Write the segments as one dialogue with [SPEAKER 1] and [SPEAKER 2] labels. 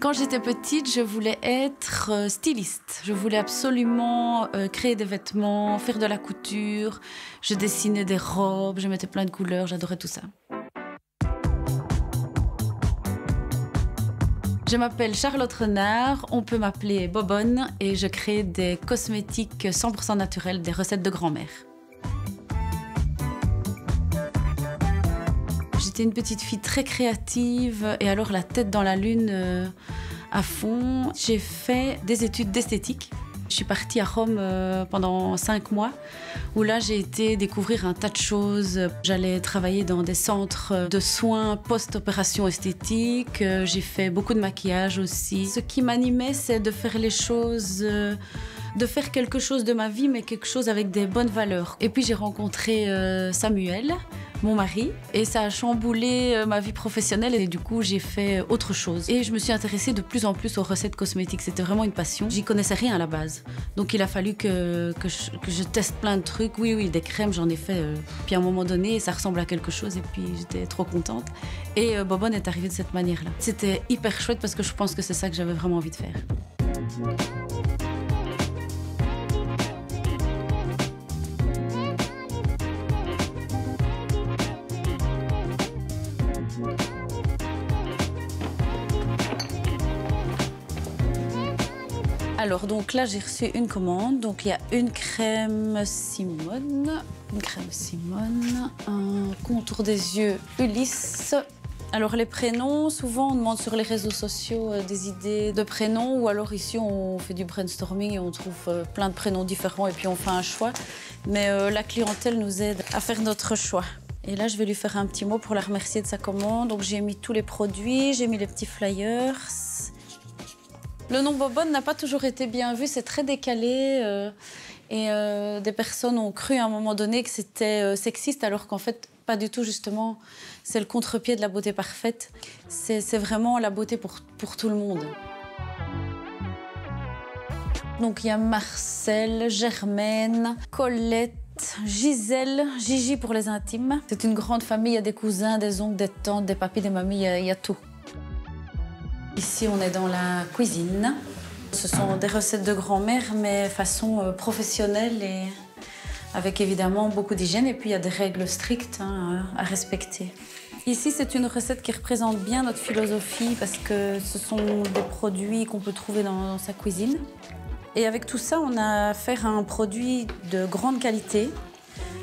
[SPEAKER 1] Quand j'étais petite, je voulais être styliste. Je voulais absolument créer des vêtements, faire de la couture. Je dessinais des robes, je mettais plein de couleurs, j'adorais tout ça. Je m'appelle Charlotte Renard, on peut m'appeler Bobonne et je crée des cosmétiques 100% naturels, des recettes de grand-mère. J'étais une petite fille très créative et alors la tête dans la lune à fond. J'ai fait des études d'esthétique. Je suis partie à Rome pendant 5 mois où là j'ai été découvrir un tas de choses. J'allais travailler dans des centres de soins post-opération esthétique. J'ai fait beaucoup de maquillage aussi. Ce qui m'animait, c'est de faire les choses, de faire quelque chose de ma vie, mais quelque chose avec des bonnes valeurs. Et puis j'ai rencontré Samuel, mon mari, et ça a chamboulé ma vie professionnelle et du coup j'ai fait autre chose. Et je me suis intéressée de plus en plus aux recettes cosmétiques, c'était vraiment une passion. J'y connaissais rien à la base, donc il a fallu que je teste plein de trucs. Oui, des crèmes j'en ai fait, puis à un moment donné ça ressemble à quelque chose et puis j'étais trop contente. Et Bobonne est arrivée de cette manière-là. C'était hyper chouette parce que je pense que c'est ça que j'avais vraiment envie de faire. Alors donc là j'ai reçu une commande, donc il y a une crème Simone, un contour des yeux Ulysse. Alors les prénoms, souvent on demande sur les réseaux sociaux des idées de prénoms ou alors ici on fait du brainstorming et on trouve plein de prénoms différents et puis on fait un choix. Mais la clientèle nous aide à faire notre choix. Et là je vais lui faire un petit mot pour la remercier de sa commande. Donc j'ai mis tous les produits, j'ai mis les petits flyers. Le nom Bobonne n'a pas toujours été bien vu, c'est très décalé et des personnes ont cru à un moment donné que c'était sexiste alors qu'en fait pas du tout justement. C'est le contre-pied de la beauté parfaite. C'est vraiment la beauté pour tout le monde. Donc il y a Marcel, Germaine, Colette, Gisèle, Gigi pour les intimes. C'est une grande famille, il y a des cousins, des oncles, des tantes, des papis, des mamies, il y a tout. Ici, on est dans la cuisine. Ce sont des recettes de grand-mère, mais façon professionnelle et avec évidemment beaucoup d'hygiène. Et puis, il y a des règles strictes à respecter. Ici, c'est une recette qui représente bien notre philosophie parce que ce sont des produits qu'on peut trouver dans sa cuisine. Et avec tout ça, on a affaire à un produit de grande qualité.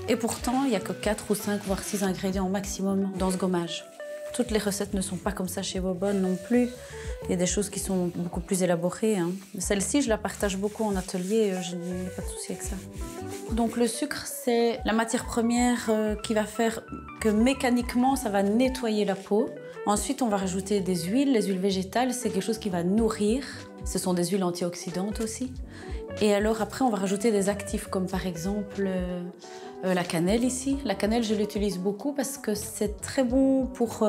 [SPEAKER 1] Et pourtant, il n'y a que 4 ou 5, voire 6 ingrédients au maximum dans ce gommage. Toutes les recettes ne sont pas comme ça chez Bobonne non plus. Il y a des choses qui sont beaucoup plus élaborées. Celle-ci, je la partage beaucoup en atelier, je n'ai pas de souci avec ça. Donc le sucre, c'est la matière première qui va faire que mécaniquement, ça va nettoyer la peau. Ensuite, on va rajouter des huiles. Les huiles végétales, c'est quelque chose qui va nourrir. Ce sont des huiles antioxydantes aussi. Et alors après, on va rajouter des actifs comme par exemple la cannelle ici. La cannelle, je l'utilise beaucoup parce que c'est très bon pour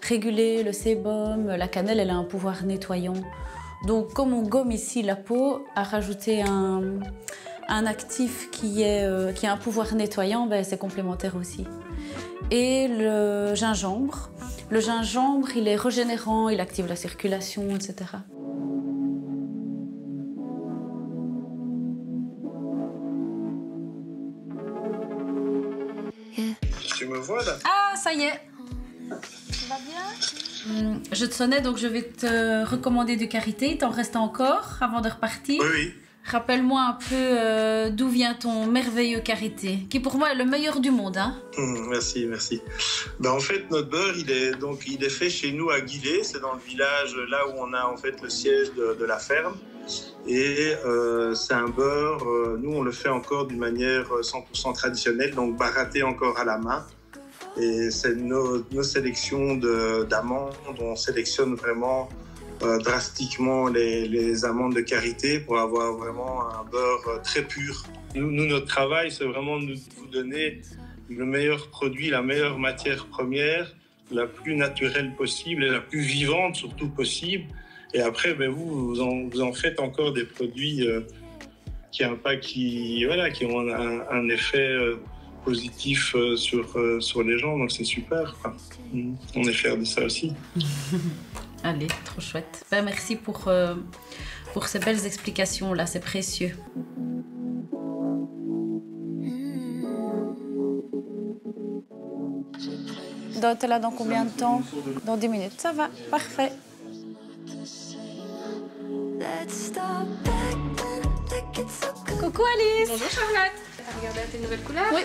[SPEAKER 1] réguler le sébum. La cannelle, elle a un pouvoir nettoyant. Donc comme on gomme ici la peau, à rajouter un actif qui a un pouvoir nettoyant, ben, c'est complémentaire aussi. Et le gingembre. Le gingembre, il est régénérant, il active la circulation, etc.
[SPEAKER 2] Tu me vois là?
[SPEAKER 1] Ah, ça y est. Tu vas bien? Je te sonnais, donc je vais te recommander du karité. Il t'en reste encore avant de repartir.
[SPEAKER 2] Oui.
[SPEAKER 1] Rappelle-moi un peu d'où vient ton merveilleux karité, qui pour moi est le meilleur du monde. Hein.
[SPEAKER 2] Merci. Ben, en fait, notre beurre, il est fait chez nous à Guillet. C'est dans le village là où on a en fait le siège de la ferme. Et c'est un beurre, nous on le fait encore d'une manière 100% traditionnelle, donc baratté encore à la main. Et c'est nos sélections d'amandes, on sélectionne vraiment drastiquement les amandes de karité pour avoir vraiment un beurre très pur. Nous, notre travail, c'est vraiment de vous donner le meilleur produit, la meilleure matière première, la plus naturelle possible et la plus vivante surtout possible. Et après, ben vous en faites encore des produits qui ont un effet positif sur les gens. Donc c'est super, quoi. On est fiers de ça aussi.
[SPEAKER 1] Allez, trop chouette. Ben, merci pour ces belles explications là, c'est précieux. T'es là dans combien de temps? Dans 10 minutes, ça va, parfait. Coucou Alice.
[SPEAKER 3] Bonjour Charlotte. T'as regardé tes nouvelles couleurs?
[SPEAKER 1] Oui.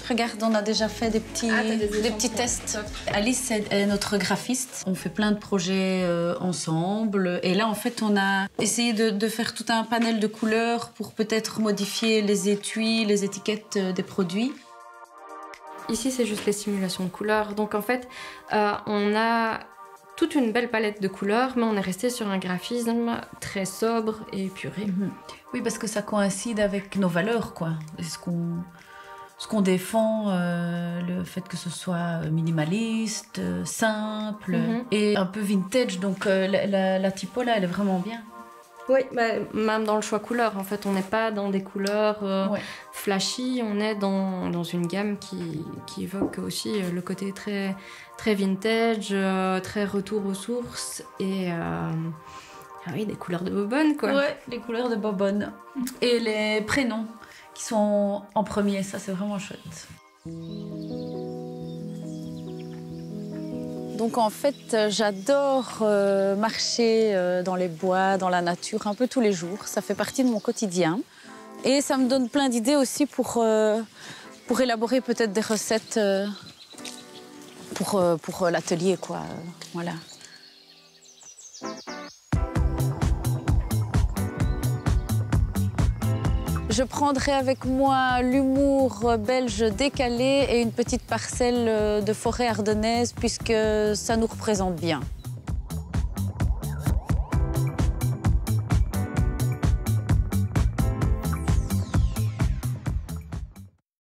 [SPEAKER 1] Regarde, on a déjà fait des petits tests. Alice est notre graphiste. On fait plein de projets ensemble. Et là, en fait, on a essayé de faire tout un panel de couleurs pour peut-être modifier les étuis, les étiquettes des produits.
[SPEAKER 3] Ici, c'est juste les simulations de couleurs. Donc, en fait, on a toute une belle palette de couleurs, mais on est resté sur un graphisme très sobre et épuré.
[SPEAKER 1] Oui, parce que ça coïncide avec nos valeurs, quoi. Ce qu'on défend, le fait que ce soit minimaliste, simple et un peu vintage. Donc, la typo, là, elle est vraiment bien.
[SPEAKER 3] Oui, bah, même dans le choix couleurs, en fait, on n'est pas dans des couleurs flashy, on est dans une gamme qui évoque aussi le côté très, très vintage, très retour aux sources et oui, des couleurs de bobonne, quoi.
[SPEAKER 1] Ouais, les couleurs de bobonne. Et les prénoms qui sont en premier, ça c'est vraiment chouette. Donc en fait, j'adore marcher dans les bois, dans la nature, un peu tous les jours. Ça fait partie de mon quotidien. Et ça me donne plein d'idées aussi pour élaborer peut-être des recettes pour l'atelier, quoi. Voilà. Je prendrai avec moi l'humour belge décalé et une petite parcelle de forêt ardennaise puisque ça nous représente bien.